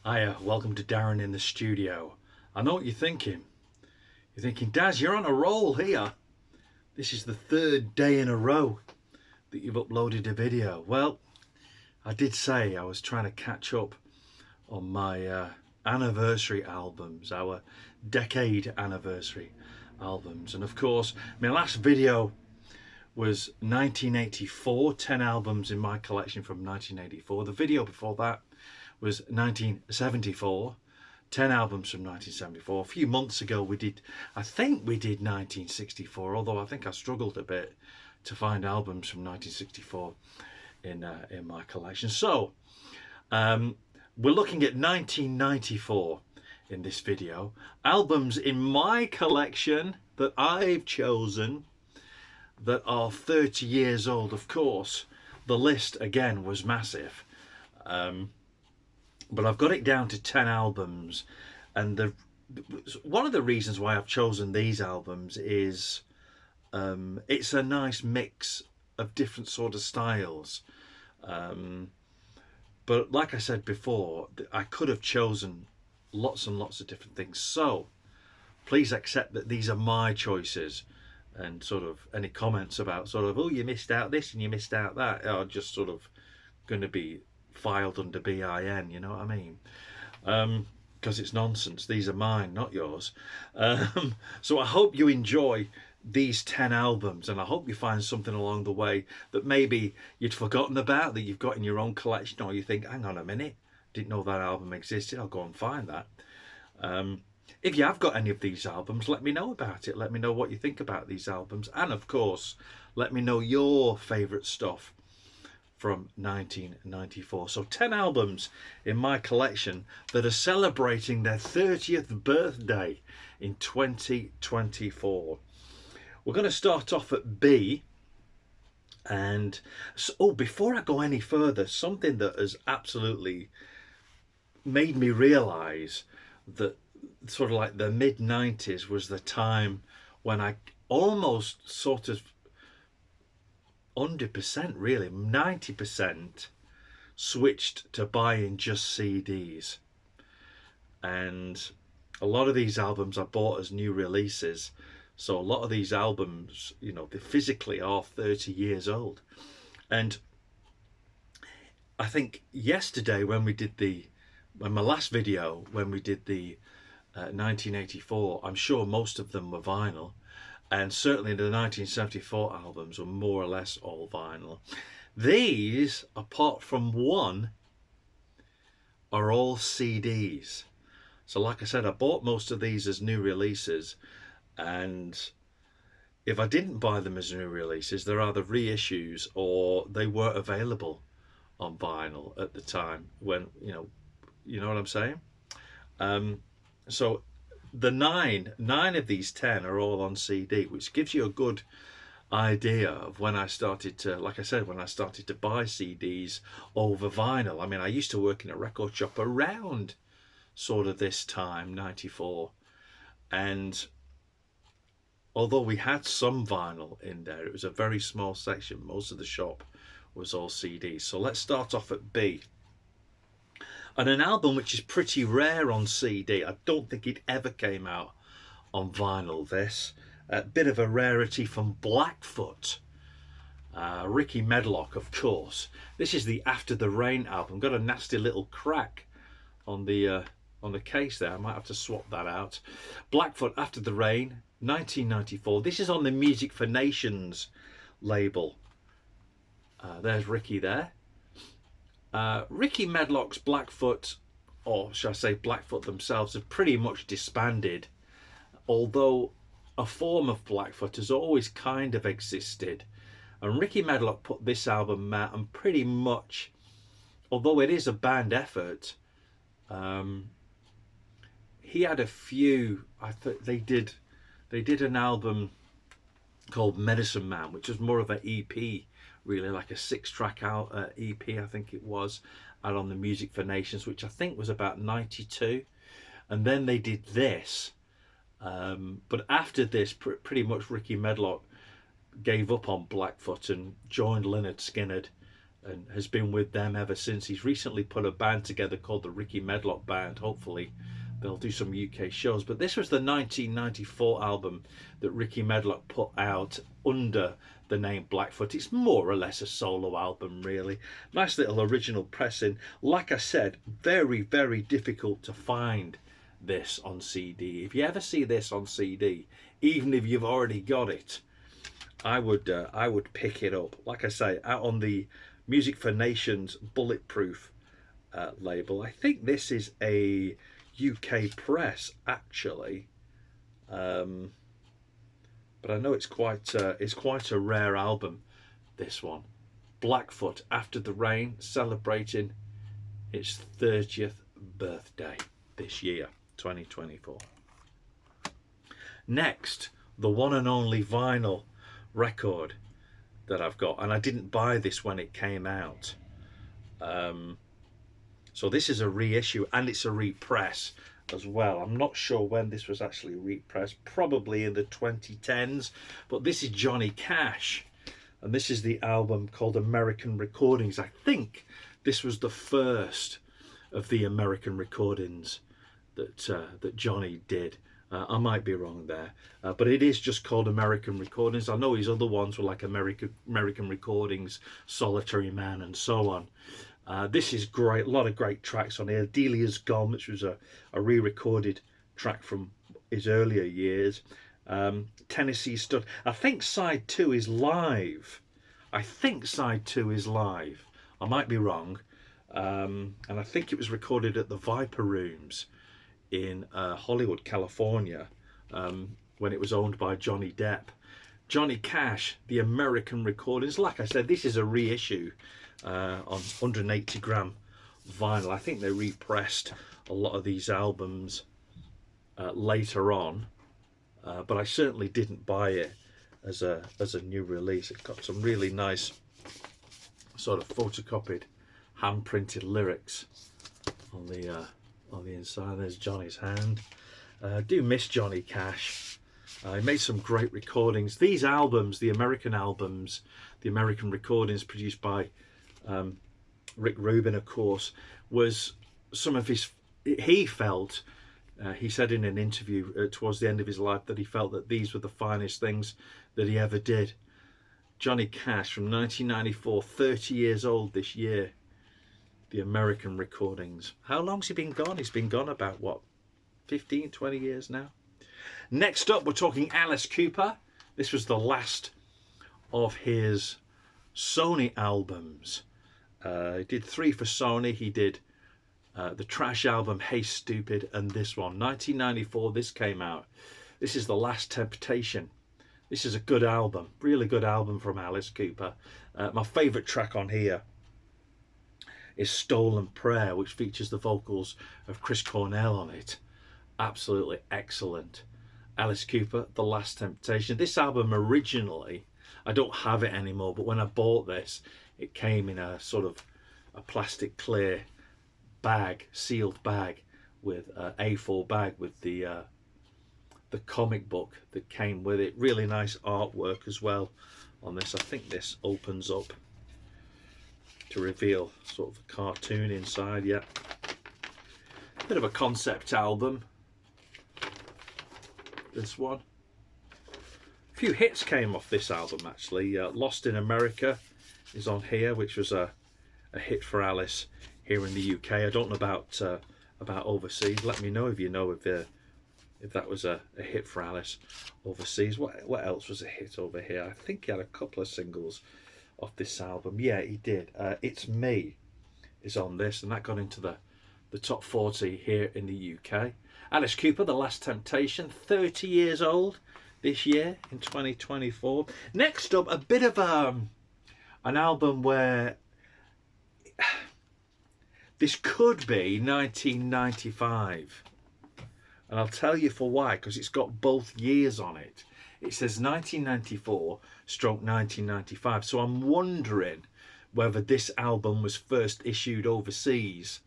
Hiya, welcome to Darren in the studio. I know what you're thinking. You're thinking, Daz, you're on a roll here. This is the third day in a row that you've uploaded a video. Well, I did say I was trying to catch up on my anniversary albums, our decade anniversary albums. And of course, my last video was 1984, 10 albums in my collection from 1984. The video before that was 1974, 10 albums from 1974. A few months ago I think we did 1964, although I think I struggled a bit to find albums from 1964 in my collection. So we're looking at 1994 in this video. Albums in my collection that I've chosen that are 30 years old. Of course, the list again was massive. But I've got it down to 10 albums, and one of the reasons why I've chosen these albums is it's a nice mix of different sort of styles. But like I said before, I could have chosen lots and lots of different things. So please accept that these are my choices, and sort of any comments about sort of, oh, you missed out this and you missed out that, are just sort of going to be filed under BIN, you know what I mean? Because it's nonsense. These are mine, not yours. So I hope you enjoy these 10 albums, and I hope you find something along the way that maybe you'd forgotten about, that you've got in your own collection, or you think, hang on a minute, didn't know that album existed, I'll go and find that. If you have got any of these albums, let me know about it. Let me know what you think about these albums, and of course let me know your favourite stuff from 1994. So 10 albums in my collection that are celebrating their 30th birthday in 2024. We're going to start off at B. And so, before I go any further, something that has absolutely made me realise that sort of like the mid-90s was the time when I almost sort of 100%, really 90% switched to buying just CDs. And a lot of these albums I bought as new releases, so a lot of these albums, you know, they physically are 30 years old. And I think yesterday when my last video, when we did the 1984, I'm sure most of them were vinyl, and certainly the 1974 albums were more or less all vinyl. These, apart from one, are all CDs. So like I said, I bought most of these as new releases, and if I didn't buy them as new releases, they're either reissues or they weren't available on vinyl at the time when, you know what I'm saying? So the nine of these 10 are all on CD, which gives you a good idea of when I started to, like I said, when I started to buy CDs over vinyl. I mean, I used to work in a record shop around sort of this time, 94, and although we had some vinyl in there, it was a very small section. Most of the shop was all CDs. So let's start off at B. And an album which is pretty rare on CD. I don't think it ever came out on vinyl, this. A bit of a rarity from Blackfoot. Ricky Medlock, of course. This is the After the Rain album. Got a nasty little crack on the case there. I might have to swap that out. Blackfoot, After the Rain, 1994. This is on the Music for Nations label. There's Ricky there. Ricky Medlock's Blackfoot, or shall I say Blackfoot themselves, have pretty much disbanded, although a form of Blackfoot has always kind of existed. And Ricky Medlock put this album out, and pretty much, although it is a band effort, he had a few. I thought they did an album called Medicine Man, which was more of an EP, really, like a 6-track EP, I think it was, out on the Music for Nations, which I think was about 92. And then they did this, but after this, pretty much Ricky Medlock gave up on Blackfoot and joined Lynyrd Skynyrd and has been with them ever since. He's recently put a band together called the Ricky Medlock Band. Hopefully they'll do some UK shows. But this was the 1994 album that Ricky Medlock put out under the name Blackfoot. It's more or less a solo album, really. Nice little original pressing. Like I said, very, very difficult to find this on CD. If you ever see this on CD, even if you've already got it, I would pick it up. Like I say, out on the Music for Nations Bulletproof label. I think this is a UK press, actually, but I know it's quite a rare album. This one, Blackfoot, After the Rain, celebrating its 30th birthday this year, 2024. Next, the one and only vinyl record that I've got, and I didn't buy this when it came out. So this is a reissue, and it's a repress as well. I'm not sure when this was actually repressed, probably in the 2010s, but this is Johnny Cash, and this is the album called American Recordings. I think this was the first of the American recordings that Johnny did. I might be wrong there, but it is just called American Recordings. I know his other ones were like American Recordings, Solitary Man, and so on. This is great, a lot of great tracks on here. Delia's Gone, which was a re-recorded track from his earlier years. Tennessee Stud. I think side 2 is live. I might be wrong. And I think it was recorded at the Viper Rooms in Hollywood, California, when it was owned by Johnny Depp. Johnny Cash, the American Recordings. Like I said, this is a reissue on 180 gram vinyl. I think they repressed a lot of these albums later on, but I certainly didn't buy it as a new release. It got some really nice sort of photocopied, hand-printed lyrics on the inside. There's Johnny's hand. I do miss Johnny Cash. He made some great recordings. These albums, the American albums, the American recordings produced by Rick Rubin, of course, was some of his, he felt, he said in an interview towards the end of his life that he felt that these were the finest things that he ever did. Johnny Cash from 1994, 30 years old this year. The American recordings. How long's he been gone? He's been gone about, what, 15, 20 years now? Next up, we're talking Alice Cooper. This was the last of his Sony albums. He did 3 for Sony. He did the Trash album, Hey Stupid, and this one. 1994, this came out. This is The Last Temptation. This is a good album, really good album from Alice Cooper. My favourite track on here is Stolen Prayer, which features the vocals of Chris Cornell on it. Absolutely excellent. Alice Cooper, The Last Temptation. This album originally, I don't have it anymore, but when I bought this, it came in a sort of a plastic clear bag, sealed bag, with A4 bag with the comic book that came with it. Really nice artwork as well on this. I think this opens up to reveal sort of a cartoon inside. Yeah, bit of a concept album, this one. A few hits came off this album actually. Lost in America is on here, which was a hit for Alice here in the UK. I don't know about overseas. Let me know if you know if that was a hit for Alice overseas. What else was a hit over here? I think he had a couple of singles off this album. Yeah, he did. It's Me is on this, and that got into the top 40 here in the UK. Alice Cooper, The Last Temptation, 30 years old this year in 2024. Next up, a bit of an album where this could be 1995, and I'll tell you for why, because it's got both years on it. It says 1994 stroke 1995, so I'm wondering whether this album was first issued overseas,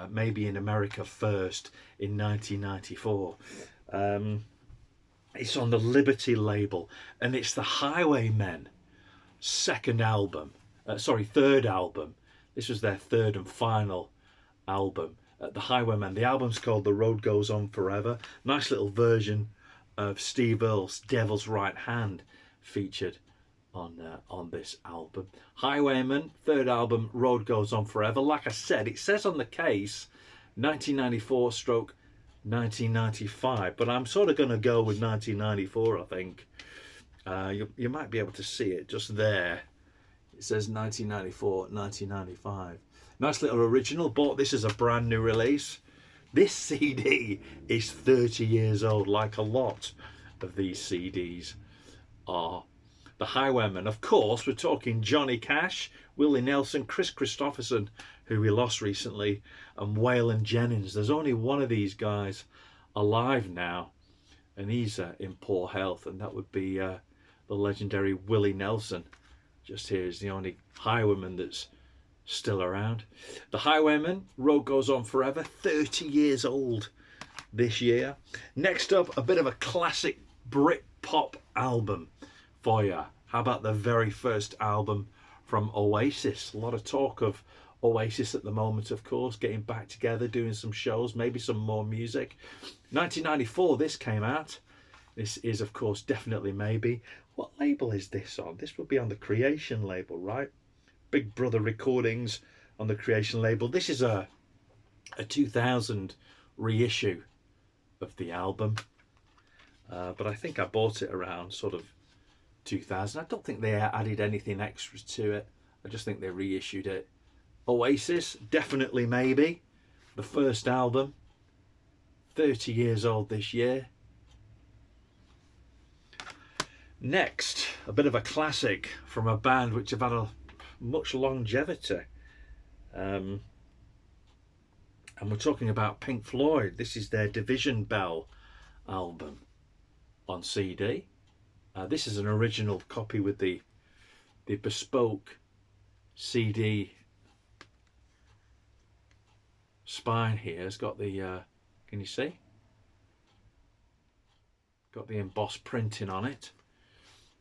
maybe in America first in 1994. It's on the Liberty label, and it's the Highwaymen second album, third album. This was their third and final album, The Highwaymen. The album's called The Road Goes On Forever. Nice little version of Steve Earle's Devil's Right Hand featured on this album. Highwaymen, third album, Road Goes On Forever. Like I said, it says on the case 1994 stroke 1995, but I'm sort of going to go with 1994, I think. You might be able to see it just there. It says 1994, 1995. Nice little original. Bought this as a brand new release. This CD is 30 years old, like a lot of these CDs are. The Highwaymen, of course, we're talking Johnny Cash, Willie Nelson, Chris Christopherson, who we lost recently, and Waylon Jennings. There's only one of these guys alive now, and he's in poor health, and that would be the legendary Willie Nelson. Just here is the only Highwayman that's still around. The Highwaymen, Road Goes On Forever, 30 years old this year. Next up, a bit of a classic Brit pop album for you. How about the very first album from Oasis? A lot of talk of Oasis at the moment, of course, getting back together, doing some shows, maybe some more music. 1994, this came out. This is, of course, Definitely Maybe. What label is this on? This would be on the Creation label, right? Big Brother Recordings on the Creation label. This is a 2000 reissue of the album. But I think I bought it around sort of 2000. I don't think they added anything extra to it. I just think they reissued it. Oasis, Definitely Maybe. The first album. 30 years old this year. Next, a bit of a classic from a band which have had a much longevity. And we're talking about Pink Floyd. This is their Division Bell album on CD. This is an original copy with the bespoke CD spine here. It's got the, can you see? Got the embossed printing on it.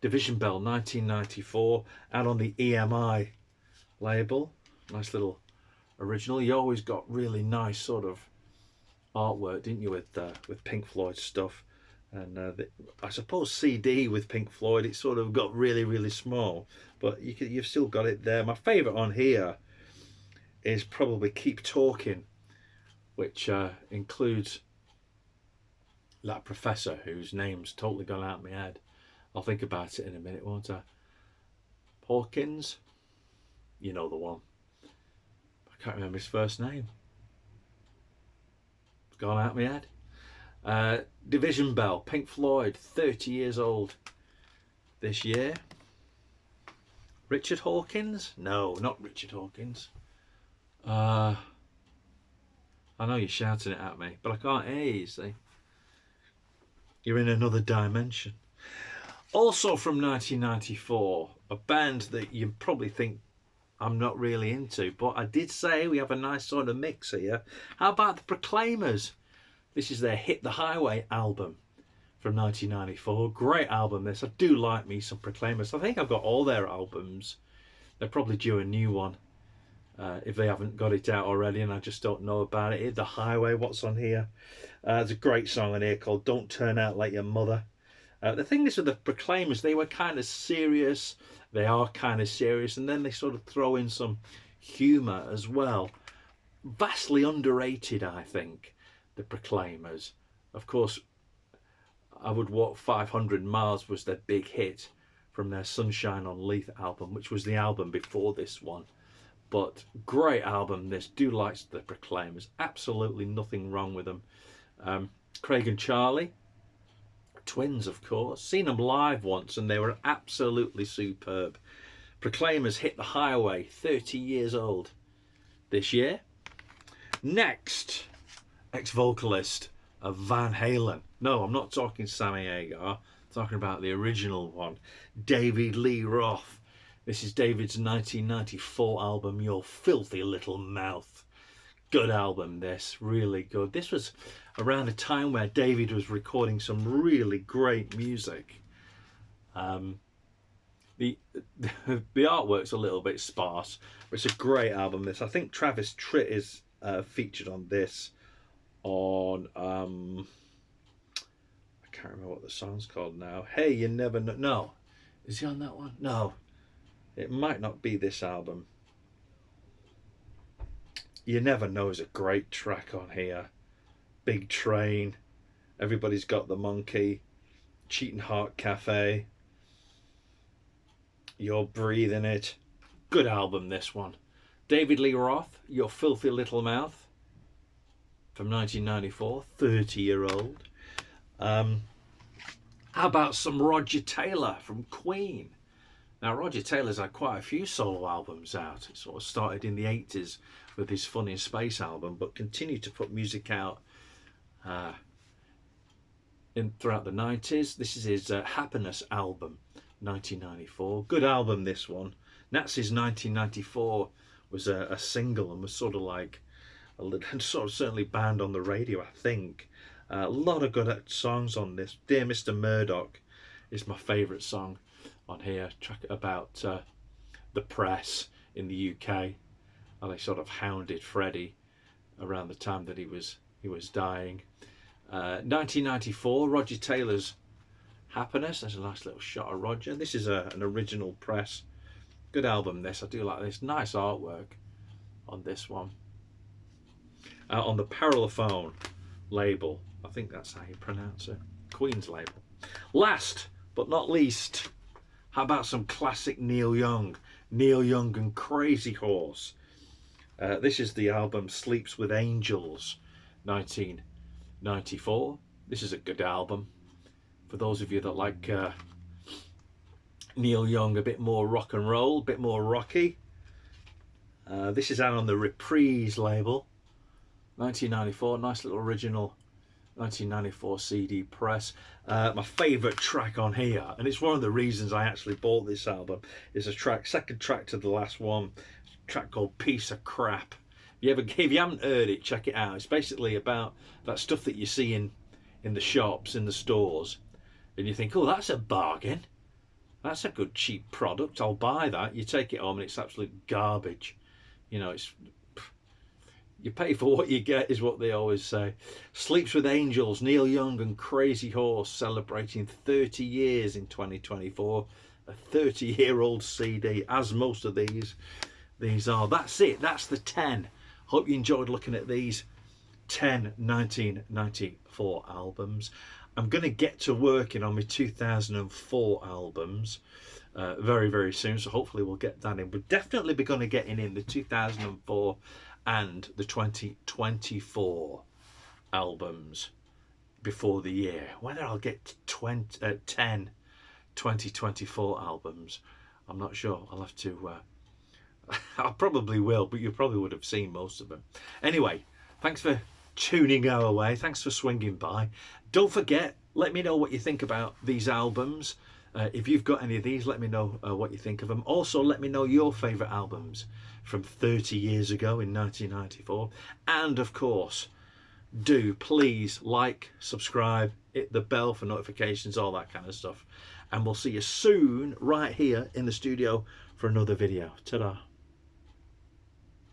Division Bell 1994, out on the EMI label. Nice little original. You always got really nice sort of artwork, didn't you, with Pink Floyd stuff. And I suppose CD with Pink Floyd, it sort of got really, really small, but you've still got it there. My favourite on here is probably Keep Talking, which includes that professor whose name's totally gone out of my head. I'll think about it in a minute, won't I? Hawkins, you know the one. I can't remember his first name. It's gone out of my head. Division Bell, Pink Floyd, 30 years old this year. Richard Hawkins? No, not Richard Hawkins. I know you're shouting it at me, but I can't hear you, see. You're in another dimension. Also from 1994, a band that you probably think I'm not really into, but I did say we have a nice sort of mix here. How about the Proclaimers? This is their Hit the Highway album from 1994. Great album this. I do like me some Proclaimers. I think I've got all their albums. They're probably due a new one if they haven't got it out already and I just don't know about it. Hit the Highway, what's on here? There's a great song on here called Don't Turn Out Like Your Mother. The thing is with the Proclaimers, they were kind of serious. They are kind of serious, and then they sort of throw in some humour as well. Vastly underrated, I think, the Proclaimers. Of course, I Would Walk 500 Miles was their big hit from their Sunshine on Leith album, which was the album before this one. But great album this. Do like the Proclaimers. Absolutely nothing wrong with them. Craig and Charlie. Twins, of course. Seen them live once and they were absolutely superb. Proclaimers Hit the Highway, 30 years old this year. Next, ex-vocalist of Van Halen. No, I'm not talking Sammy Hagar. I'm talking about the original one, David Lee Roth. This is David's 1994 album, Your Filthy Little Mouth. Good album, this. Really good. This was around a time where David was recording some really great music. The The the artwork's a little bit sparse, but it's a great album. This, I think Travis Tritt is featured on this. On I can't remember what the song's called now. Hey, you never know. No, is he on that one? No, it might not be this album. You Never Know is a great track on here. Big Train, Everybody's Got the Monkey, Cheating Heart Cafe, You're Breathing It. Good album, this one. David Lee Roth, Your Filthy Little Mouth, from 1994, 30-year-old. How about some Roger Taylor from Queen? Now, Roger Taylor's had quite a few solo albums out. It sort of started in the 80s with his Fun in Space album, but continued to put music out throughout the 90s. This is his Happiness album, 1994. Good album, this one. Nazis 1994 was a single and was sort of like a little, sort of certainly banned on the radio, I think. A lot of good songs on this. Dear Mr. Murdoch is my favourite song on here. Track about the press in the UK. How they sort of hounded Freddie around the time that he was dying. 1994, Roger Taylor's Happiness. There's a nice little shot of Roger. This is an original press. Good album, this. I do like this. Nice artwork on this one. On the Parlophone label. I think that's how you pronounce it. Queen's label. Last but not least, how about some classic Neil Young? Neil Young and Crazy Horse. This is the album Sleeps with Angels, 1994. This is a good album. For those of you that like Neil Young, a bit more rock and roll, a bit more rocky. This is out on the Reprise label, 1994. Nice little original 1994 CD press. My favourite track on here, and it's one of the reasons I actually bought this album, is a track, second track to the last one, a track called Piece of Crap. If you haven't heard it, check it out. It's basically about that stuff that you see in the shops, in the stores, and you think, oh, that's a bargain. That's a good cheap product. I'll buy that. You take it home and it's absolute garbage. You know, it's you pay for what you get, is what they always say. Sleeps with Angels, Neil Young and Crazy Horse, celebrating 30 years in 2024. A 30-year-old CD, as most of these are. That's it. That's the 10. Hope you enjoyed looking at these 10 1994 albums. I'm going to get to working on my 2004 albums very, very soon, so hopefully we'll get that in. We'll definitely be going to get in the 2004 and the 2024 albums before the year. Whether I'll get 10 2024 albums, I'm not sure. I'll have to I probably will, but you probably would have seen most of them. Anyway, thanks for tuning our way. Thanks for swinging by. Don't forget, let me know what you think about these albums. If you've got any of these, let me know what you think of them. Also, let me know your favourite albums from 30 years ago in 1994. And of course, do please like, subscribe, hit the bell for notifications, all that kind of stuff. And we'll see you soon right here in the studio for another video. Ta-da.